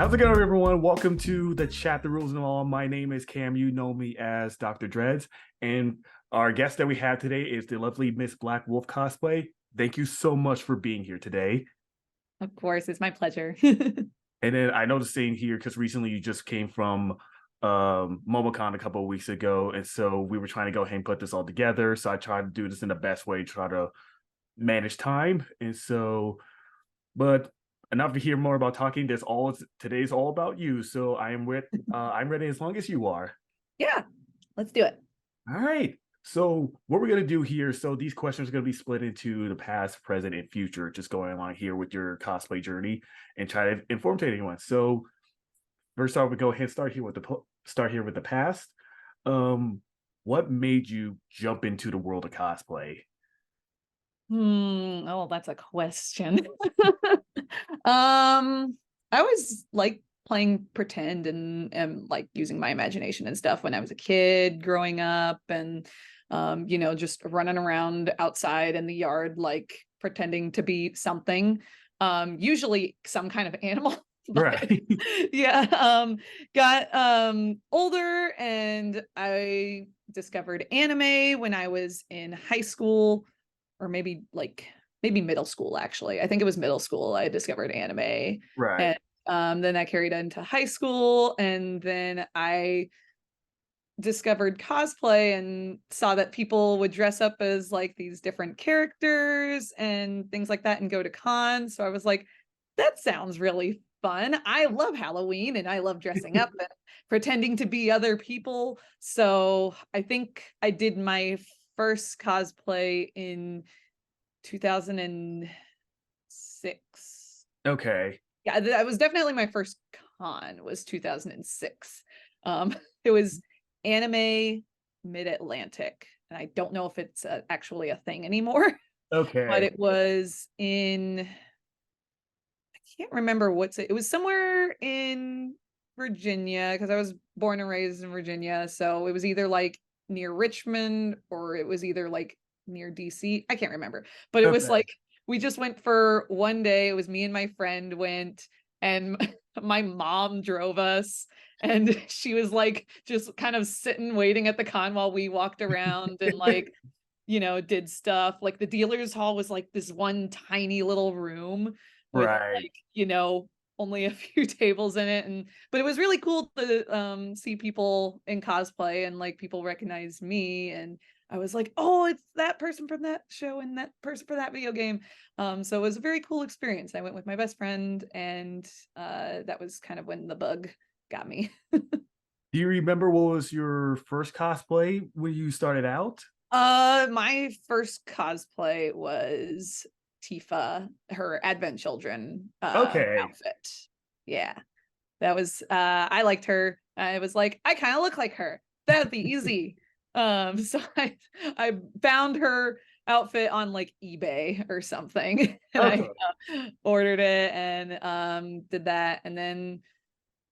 How's it going, everyone? Welcome to the Chat the Rules and All. My name is Cam. You know me as Dr. Dreads. And our guest that we have today is the lovely Miss Blakwolfcosplay. Thank you so much for being here today. Of course, it's my pleasure. And then I know the same here because recently you just came from MomoCon a couple of weeks ago. And so we were trying to go ahead and put this all together. So I tried to do this in the best way, try to manage time. And so, but enough to hear more about talking. Today's all about you. So I'm ready as long as you are. Yeah, let's do it. All right. So what we're gonna do here, so these questions are gonna be split into the past, present, and future, just going along here with your cosplay journey and try to inform to anyone. So first off, we go ahead and start here with the past. What made you jump into the world of cosplay? Oh, that's a question. I always like playing pretend and like using my imagination and stuff when I was a kid growing up and just running around outside in the yard, like pretending to be something. Usually some kind of animal. But Right. yeah, got older and I discovered anime when I was in high school, or maybe middle school. Actually, I think it was middle school I discovered anime. Right. And then I carried into high school, and then I discovered cosplay and saw that people would dress up as like these different characters and things like that and go to cons. So I was like, that sounds really fun. I love Halloween and I love dressing up and pretending to be other people. So I think I did my first cosplay in 2006. Okay. Yeah, that was definitely my first con, was 2006. It was Anime Mid-Atlantic, and I don't know if it's actually a thing anymore, but Okay. it was I can't remember it was somewhere in Virginia, because I was born and raised in Virginia, so it was either like near Richmond or it was either like near DC. I can't remember, but it was Okay. like we just went for one day. It was me and my friend went, and my mom drove us, and she was like just kind of sitting waiting at the con while we walked around and like did stuff. Like the dealer's hall was like this one tiny little room with Right. like only a few tables in it, but it was really cool to see people in cosplay, and like people recognize me, and I was like, oh, it's that person from that show and that person for that video game. So it was a very cool experience. I went with my best friend, and that was kind of when the bug got me. Do you remember what was your first cosplay when you started out? My first cosplay was Tifa, her Advent Children Okay. outfit. Yeah. That was I liked her. I was like, I kind of look like her. That'd be easy. So I found her outfit on like eBay or something, and I Okay. ordered it and did that. And then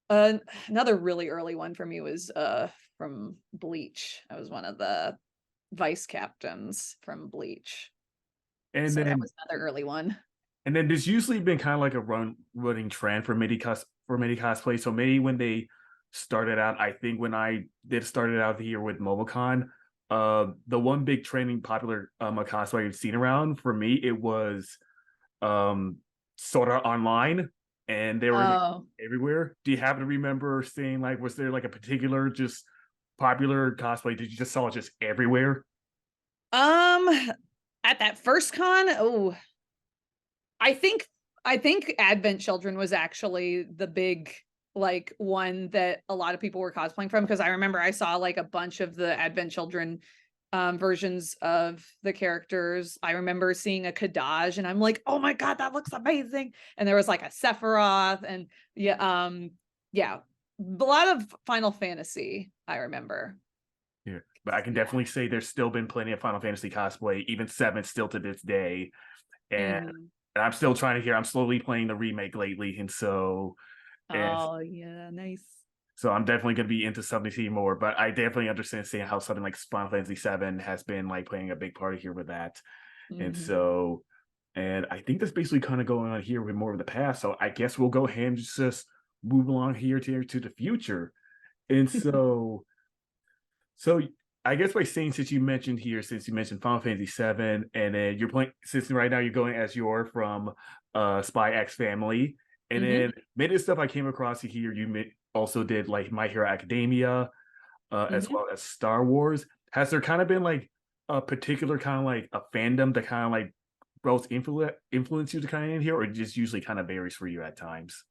another really early one for me was from Bleach. I was one of the vice captains from Bleach. And So that then was another early one. there's usually been kind of like a running trend for many cosplay. So maybe when they started out, I think when I did started out here with MomoCon, the one big trending popular cosplay I've seen around for me, it was um sort of online, and they were like Oh. everywhere. Do you happen to remember seeing, like, was there like a particular just popular cosplay that you just saw just everywhere? Um at that first con, oh, I think I think Advent Children was actually the big like one that a lot of people were cosplaying from, because I remember I saw like a bunch of the Advent Children versions of the characters. I remember seeing a Kadaj and I'm like, "Oh my god, that looks amazing." And there was like a Sephiroth and yeah, a lot of Final Fantasy, I remember. Yeah, but I can Yeah. definitely say there's still been plenty of Final Fantasy cosplay, even seven, still to this day. And, Mhm. I'm still trying to hear. I'm slowly playing the remake lately, and and Oh, yeah, nice. so I'm definitely going to be into something to see more. But I definitely understand seeing how something like Final Fantasy VII has been like playing a big part here with that. And Mhm. so, and I think that's basically kind of going on here with more of the past. So I guess we'll go ahead and just move along here to the future. And so I guess by saying, since you mentioned here, since you mentioned Final Fantasy VII, and then you're playing, since right now you're going as you're from Spy X Family, and Hmm. then many of the stuff I came across here, also did like My Hero Academia, as Hmm. well as Star Wars. Has there kind of been like a particular kind of like a fandom that kind of like both influence you to kind of in here, or it just usually kind of varies for you at times?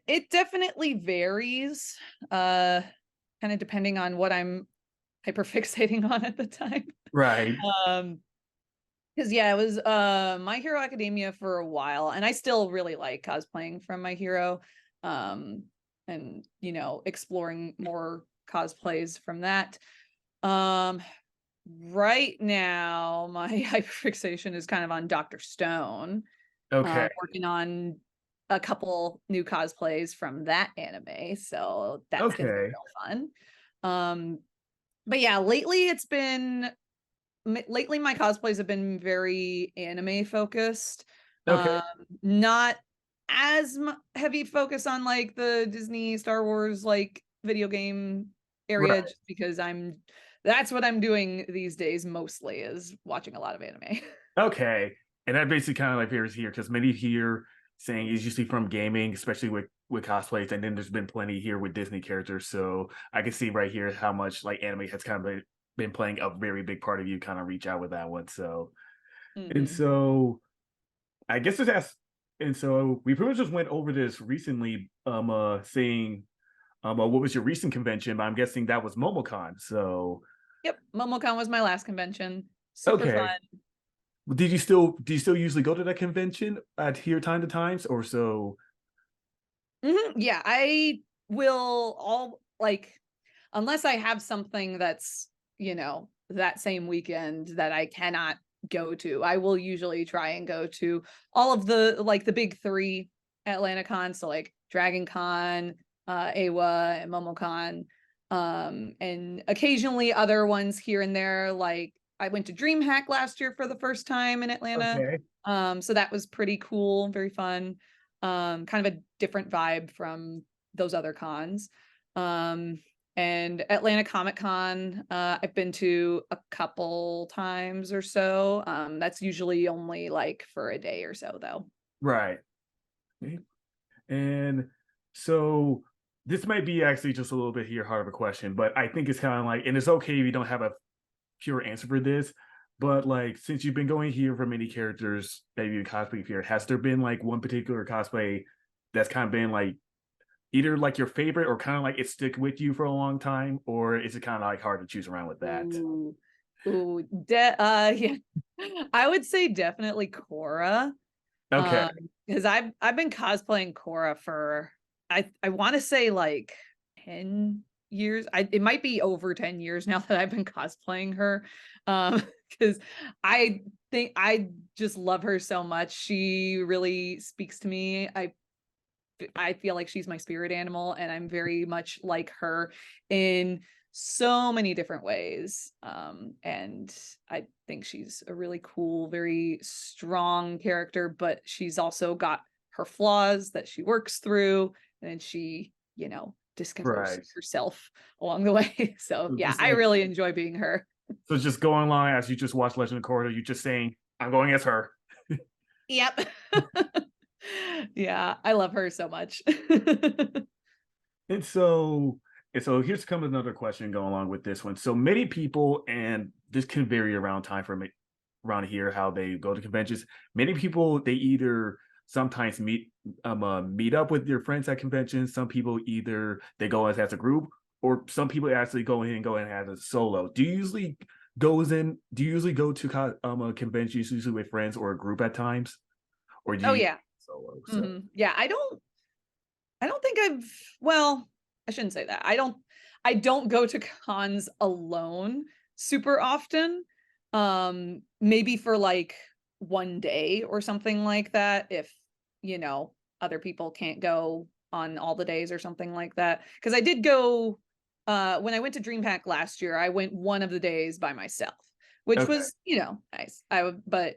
It definitely varies, kind of depending on what I'm hyperfixating on at the time. Right. Um, because yeah, it was My Hero Academia for a while, and I still really like cosplaying from My Hero. Um, and exploring more cosplays from that. Um, right now my hyperfixation is kind of on Dr. Stone. Okay. Working on a couple new cosplays from that anime, so that's gonna be Okay. real fun. But yeah, lately my cosplays have been very anime focused. Okay. Um, not as heavy focus on like the Disney Star Wars like video game area, Right. just because that's what I'm doing these days mostly, is watching a lot of anime. Okay. And that basically kind of like varies here because many here saying is usually from gaming, especially with cosplays, and then there's been plenty here with Disney characters. So I can see right here how much like anime has kind of been playing a very big part of you kind of reach out with that one. So and Hmm. so I guess this has and so we pretty much just went over this recently, saying what was your recent convention? But I'm guessing that was MomoCon. So Yep, MomoCon was my last convention. Super okay. fun. Do you still usually go to that convention at here time to times or so? Yeah, I will all like, unless I have something that's, that same weekend that I cannot go to, I will usually try and go to all of the big three Atlanta cons. So like Dragon Con, AWA, and MomoCon. And occasionally other ones here and there. Like I went to DreamHack last year for the first time in Atlanta. Okay. So that was pretty cool, very fun. Kind of a different vibe from those other cons. Um, and Atlanta Comic Con, I've been to a couple times or so. That's usually only like for a day or so, though. Right. Okay. And so this might be actually just a little bit here hard of a question, but I think it's kind of like, and it's okay if you don't have a pure answer for this, but like since you've been going here for many characters that you cosplay here, has there been like one particular cosplay that's kind of been like either like your favorite or kind of like it stick with you for a long time, or is it kind of like hard to choose around with that? Ooh, ooh, yeah. I would say definitely Korra. Okay. Um, because I've been cosplaying Korra for I want to say like 10 years. It might be over 10 years now that I've been cosplaying her. Because I think I just love her so much. She really speaks to me. I feel like she's my spirit animal, and I'm very much like her in so many different ways. And I think she's a really cool, very strong character, but she's also got her flaws that she works through, and she, discovers Right. herself along the way. So So yeah, just I like really enjoy being her. so just going along as you just watch Legend of Korra, you just saying, I'm going as her. Yep. Yeah, I love her so much. And so here's come another question going along with this one. So many people, and this can vary around time for me around here how they go to conventions. Many people they either sometimes meet up with their friends at conventions. Some people either they go as a group, or some people actually go in as a solo. Do you usually go to conventions usually with friends or a group at times, or do Oh you yeah. solo? So Yeah, I don't think well, I shouldn't say that. I don't go to cons alone super often. Maybe for like one day or something like that, if, you know, other people can't go on all the days or something like that. Because I did go when I went to DreamHack last year, I went one of the days by myself, which okay, was, nice. But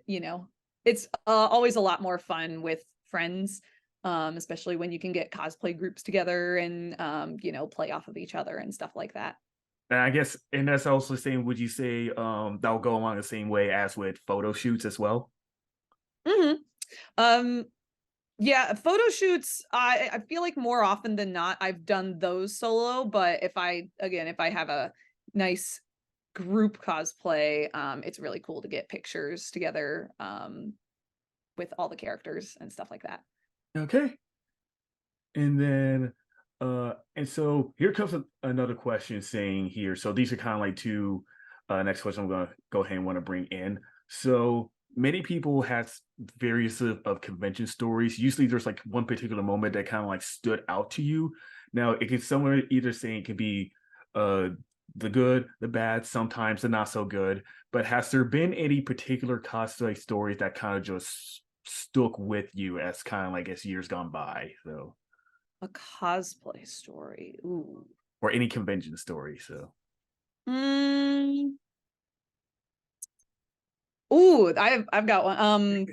it's always a lot more fun with friends. especially when you can get cosplay groups together and play off of each other and stuff like that. And I guess, and that's also the same. Would you say that will go along the same way as with photo shoots as well? hmm Um, yeah, photo shoots, I feel like more often than not I've done those solo, but if I have a nice group cosplay, it's really cool to get pictures together with all the characters and stuff like that. Okay. And then, and so here comes another question saying here. So these are kind of like two next question I'm going to go ahead and want to bring in. So many people have various of convention stories. Usually there's like one particular moment that kind of like stood out to you. Now it can somewhere either saying it could be uh the good, the bad, sometimes the not so good. But has there been any particular cosplay stories that kind of just stuck with you as kind of like as years gone by? So A cosplay story. Ooh. or any convention story. So Mm. Ooh, I've got one.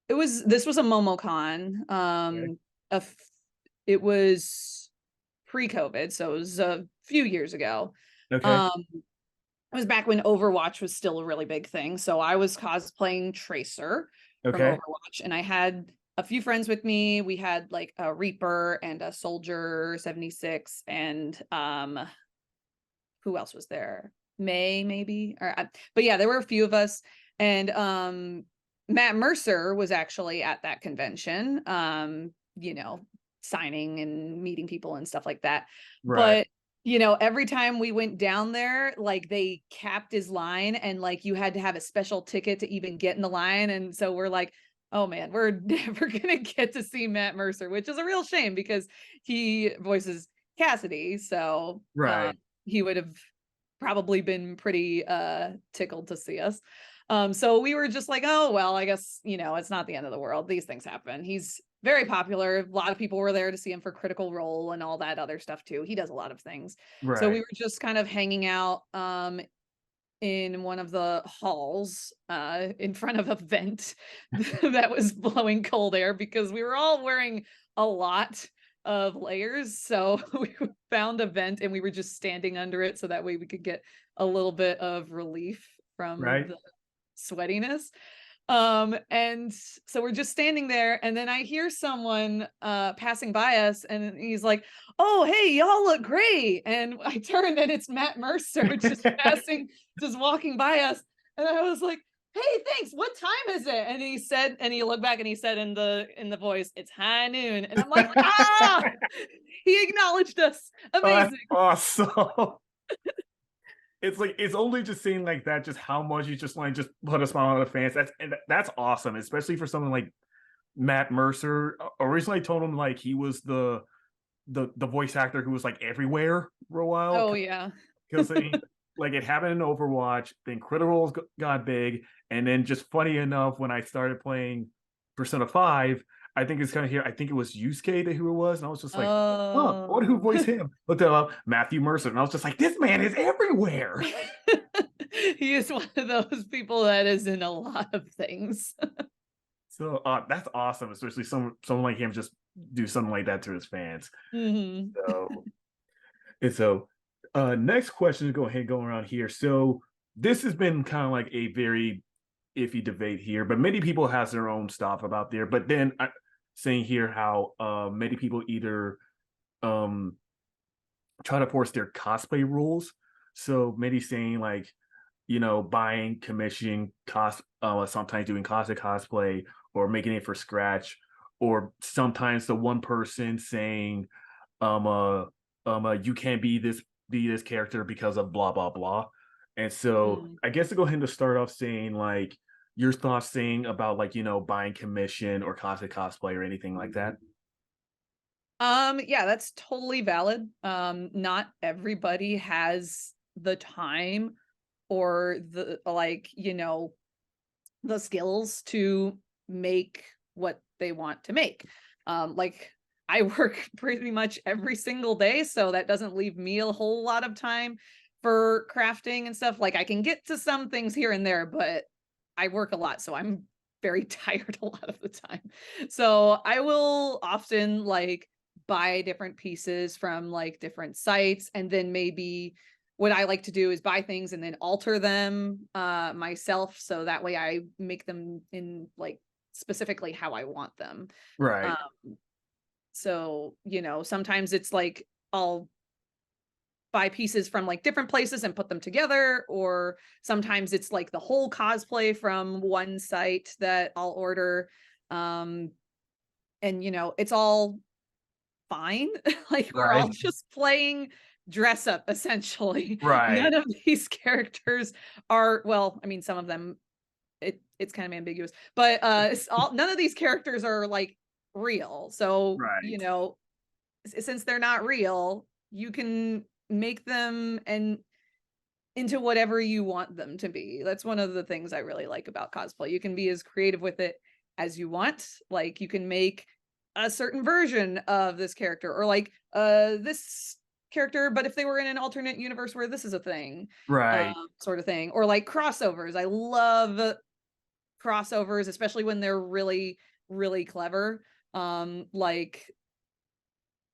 This was a MomoCon. okay. A f- it was pre-COVID, so it was a few years ago. Okay. Um, it was back when Overwatch was still a really big thing. So I was cosplaying Tracer from Okay. Overwatch, and I had a few friends with me. We had like a Reaper and a Soldier 76, and who else was there? May maybe, but yeah, there were a few of us, and Matt Mercer was actually at that convention. Signing and meeting people and stuff like that. Right. But every time we went down there, like they capped his line, and like you had to have a special ticket to even get in the line. And so we're like, oh man, we're never gonna get to see Matt Mercer, which is a real shame because he voices Cassidy. So Right. he would have probably been pretty tickled to see us. So we were just like, oh well, I guess it's not the end of the world. These things happen. He's very popular. A lot of people were there to see him for Critical Role and all that other stuff too. He does a lot of things. So we Right. were just kind of hanging out in one of the halls in front of a vent that was blowing cold air because we were all wearing a lot of layers. So we found a vent and we were just standing under it so that way we could get a little bit of relief from Right. the sweatiness. And so we're just standing there, and then I hear someone passing by us, and he's like, oh hey, y'all look great. And I turned, and it's Matt Mercer just walking by us. And I was like, hey, thanks, what time is it? And he said, and he looked back and he said in the voice, it's high noon. And I'm like, ah, he acknowledged us. Oh, that's Amazing. awesome. It's like it's only just seeing like that, just how much you just like just put a smile on the fans. That's awesome, especially for someone like Matt Mercer. Originally, I told him like he was the voice actor who was like everywhere for a while Oh yeah. because like it happened in Overwatch, then Critical Roles got big, and then just funny enough, when I started playing Persona 5, I think it's kind of here. I think it was Yusuke that who it was, and I was just like, "Huh, I wonder who voiced Oh. him." Looked it up, Matthew Mercer, and I was just like, "This man is everywhere." He is one of those people that is in a lot of things. So that's awesome, especially someone like him just do something like that to his fans. Mhm. So and so next question to go ahead and go around here. So this has been kind of like a very iffy debate here, but many people has their own stuff about there. But then saying here how many people either um try to force their cosplay rules. So many saying like, buying, commissioning, sometimes doing cosplay or making it for scratch, or sometimes the one person saying, you can't be this character because of blah blah blah. And so Mm. I guess to go ahead and to start off saying like your thoughts saying about like buying commission or cosplay or anything like that. Yeah, that's totally valid. Not everybody has the time or the the skills to make what they want to make. Like I work pretty much every single day, so that doesn't leave me a whole lot of time for crafting and stuff. Like I can get to some things here and there, but I work a lot, so I'm very tired a lot of the time. So I will often like buy different pieces from like different sites, and then maybe what I like to do is buy things and then alter them myself, so that way I make them in like specifically how I want them. Right. Um, so, sometimes it's like I'll buy pieces from like different places and put them together, or sometimes it's like the whole cosplay from one site that I'll order. Um, and it's all fine. Like we're all Right. just playing dress up essentially. Right. None of these characters are, well, I mean, some of them it's kind of ambiguous, but none of these characters are like real. So, Right. since they're not real, you can make them and into whatever you want them to be. That's one of the things I really like about cosplay. You can be as creative with it as you want. Like you can make a certain version of this character, or like this character, but if they were in an alternate universe where this is a thing, Right. sort of thing. Or like crossovers. I love crossovers, especially when they're really, really clever. Like,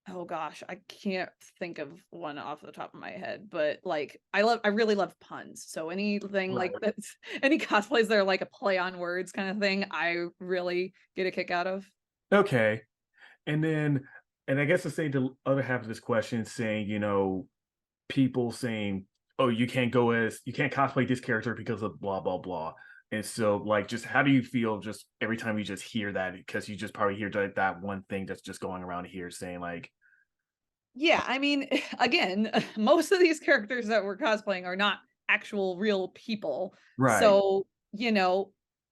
oh gosh, I can't think of one off the top of my head, but like I really love puns. So anything like Right. that's any cosplays that are like a play on words kind of thing, I really get a kick out of. Okay. And then, and I guess to say the other half of this question, saying, people saying, "Oh, you can't cosplay this character because of blah blah blah." And so, like, just how do you feel just every time you just hear that? Because you just probably hear that one thing that's just going around here saying, like, Yeah, I mean, again, most of these characters that we're cosplaying are not actual real people. right, So,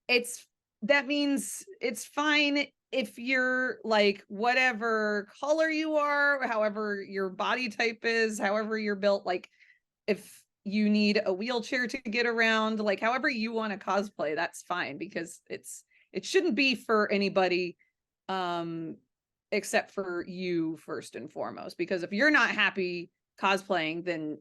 it's that means it's fine if you're like whatever color you are, however your body type is, however you're built, like if you need a wheelchair to get around, like however you want to cosplay, that's fine, because it shouldn't be for anybody um except for you first and foremost, because if you're not happy cosplaying, then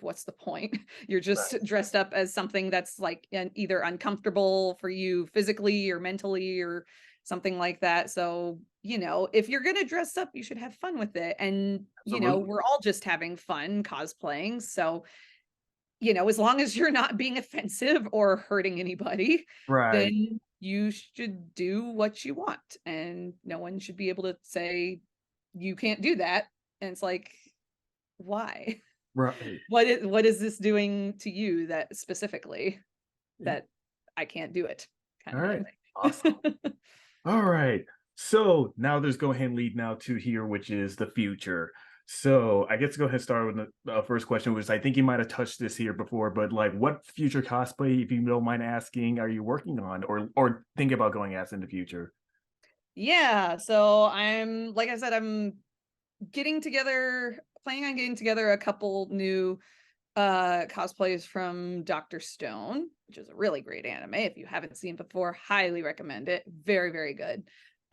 what's the point? You're just right, dressed up as something that's like either uncomfortable for you physically or mentally or something like that. So, if you're going to dress up, you should have fun with it. And, absolutely, we're all just having fun cosplaying. So, as long as you're not being offensive or hurting anybody, right, then you should do what you want. And no one should be able to say you can't do that. And it's like, why? right. What is this doing to you that specifically that I can't do it kind All of right, awesome. thing? All right. So now there's go ahead and lead now to here, which is the future. So I guess to go ahead and start with the first question, which I think you might have touched this here before, but like, what future cosplay, if you don't mind asking, are you working on, or thinking about going as in the future? Yeah, so like I said, I'm planning on getting together a couple new cosplays from Dr. Stone, which is a really great anime. If you haven't seen it before, highly recommend it. Very, very good.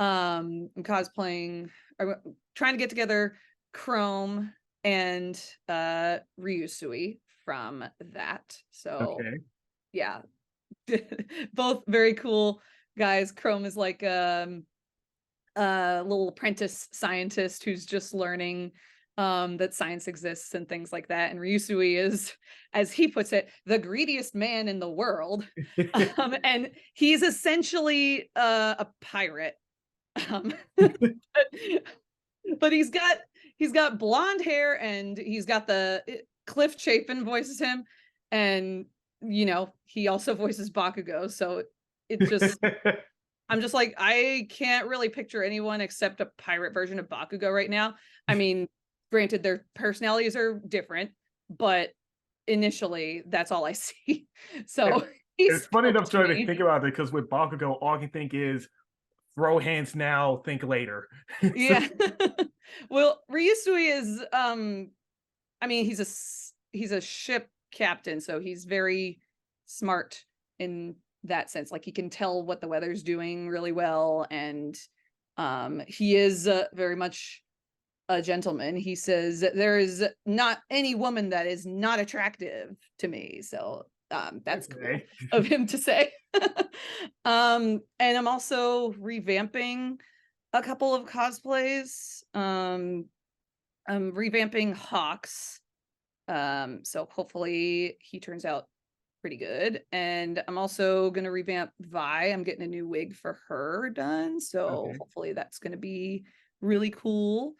I'm trying to get together Chrome and Ryusui from that. So Okay. yeah, both very cool guys. Chrome is like a little apprentice scientist who's just learning that science exists and things like that. And Ryusui is, as he puts it, the greediest man in the world. And he's essentially a pirate. But he's got blonde hair, and he's got Cliff Chapin voices him, and he also voices Bakugo. So it just I'm just like, I can't really picture anyone except a pirate version of Bakugo right now. I mean, granted, their personalities are different, but initially, that's all I see. So It's he's funny dope enough to trying to me. think about it because with Bakugo, all I can think is throw hands now, think later. Yeah. Well, Ryusui is, I mean, he's a ship captain, so he's very smart in that sense. Like he can tell what the weather's doing really well, and he is very much a gentleman. He says that there is not any woman that is not attractive to me. So that's cool Okay. of him to say. And I'm also revamping a couple of cosplays. I'm revamping Hawks. So hopefully he turns out pretty good. And I'm also gonna revamp Vi. I'm getting a new wig for her done. So Okay. hopefully that's gonna be really cool.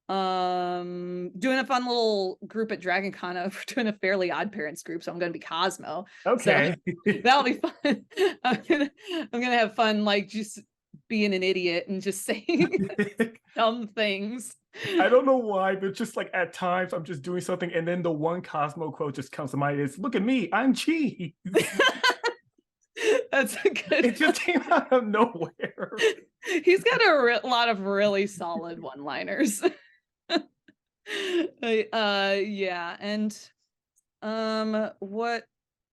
Doing a fun little group at Dragon Con. We're doing a Fairly Odd Parents group, so I'm gonna be Cosmo. So Okay. that'll be fun. I'm gonna have fun, like just being an idiot and just saying dumb things. I don't know why, but just like at times I'm just doing something, and then the one Cosmo quote just comes to mind is, "Look at me, I'm cheese." That's a It good one. just came out of nowhere. He's got a lot of really solid one-liners. Yeah, and what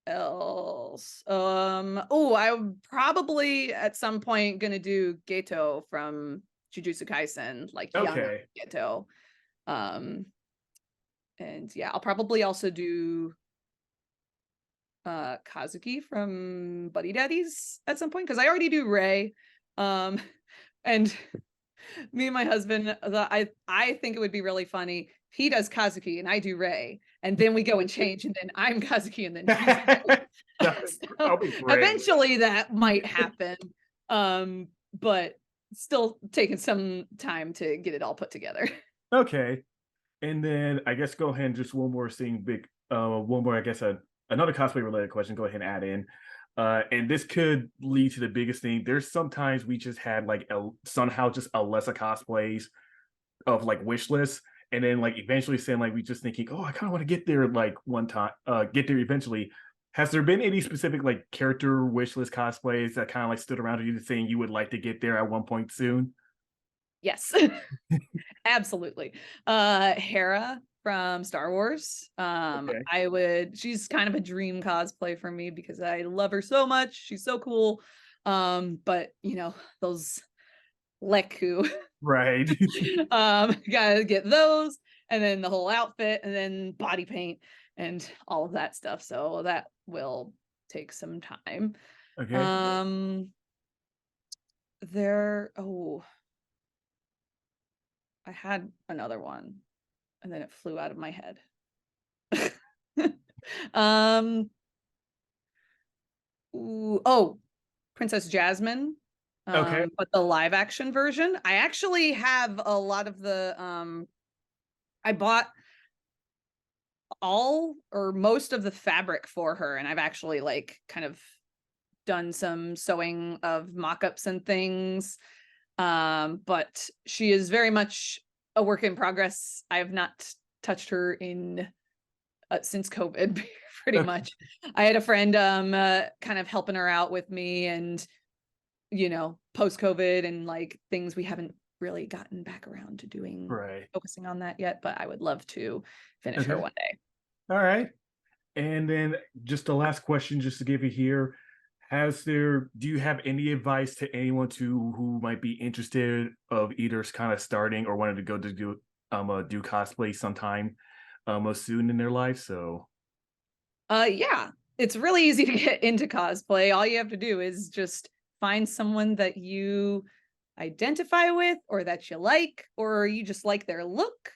else? Oh, I'm probably at some point gonna do Geto from Jujutsu Kaisen, like young Okay. Geto. Um, and yeah, I'll probably also do Kazuki from Buddy Daddies at some point because I already do Ray. Um, and me and my husband, I think it would be really funny if he does Kazuki and I do Ray, and then we go and change, and then I'm Kazuki and then he's Ray. That'll So be great. eventually that might happen. But still taking some time to get it all put together. Okay. And then I guess go ahead and just one more thing, big one more, I guess another cosplay related question, go ahead and add in. And this could lead to the biggest thing. There's sometimes we just had like somehow just a lesser cosplays of like wish lists. And then like eventually saying like we just thinking, oh, I kind of want to get there like one time, get there eventually. Has there been any specific like character wish list cosplays that kind of like stood around you saying you would like to get there at one point soon? Yes. Absolutely. Hera from Star Wars. Okay. She's kind of a dream cosplay for me because I love her so much. She's so cool. But those Leku, Right. gotta get those, and then the whole outfit, and then body paint and all of that stuff. So that will take some time. Okay. Um, I had another one and then it flew out of my head. um, Princess Jasmine. Okay. But the live action version, I actually have a lot of I bought all or most of the fabric for her, and I've actually like kind of done some sewing of mock-ups and things. But she is very much a work in progress. I have not touched her in since COVID, pretty Okay. much. I had a friend kind of helping her out with me, and post COVID and like things we haven't really gotten back around to doing, Right. focusing on that yet, but I would love to finish her Okay. one day. All right. And then just the last question, just to give you here, do you have any advice to anyone who might be interested of either kind of starting or wanting to go to do cosplay sometime soon in their life? So Yeah, it's really easy to get into cosplay. All you have to do is just find someone that you identify with or that you like, or you just like their look.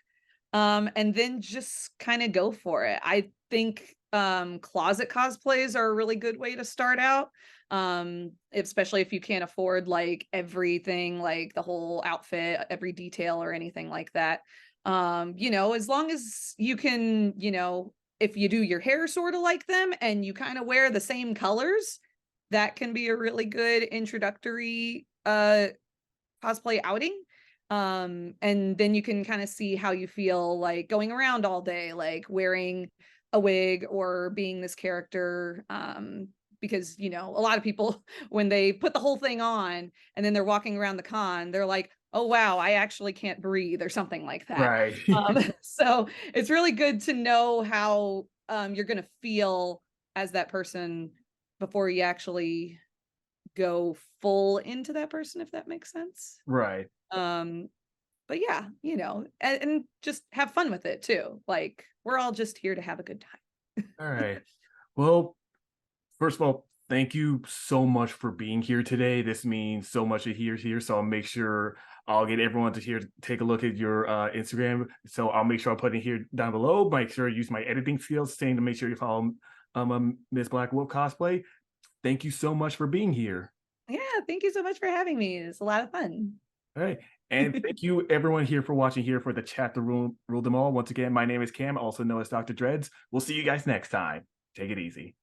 And then just kind of go for it. I think closet cosplays are a really good way to start out. Especially if you can't afford like everything, like the whole outfit, every detail or anything like that. As long as you can, if you do your hair sort of like them and you kind of wear the same colors, that can be a really good introductory cosplay outing. And then you can kind of see how you feel like going around all day, like wearing a wig or being this character. Because a lot of people, when they put the whole thing on and then they're walking around the con, they're like, oh wow, I actually can't breathe or something like that. right. So it's really good to know how you're going to feel as that person before you actually go full into that person, if that makes sense. Right. um but yeah, and just have fun with it too. Like we're all just here to have a good time. All right. Well, first of all, thank you so much for being here today. This means so much to hear here. So I'll make sure I'll get everyone to here take a look at your Instagram. So I'll make sure I'll put it here down below. Make sure I use my editing skills, saying to make sure you follow Miss Black Wolf Cosplay. Thank you so much for being here. Yeah, thank you so much for having me. It's a lot of fun. All right. And thank you everyone here for watching here for the chat to rule them all. Once again, my name is Cam, also known as Dr. Dreads. We'll see you guys next time. Take it easy.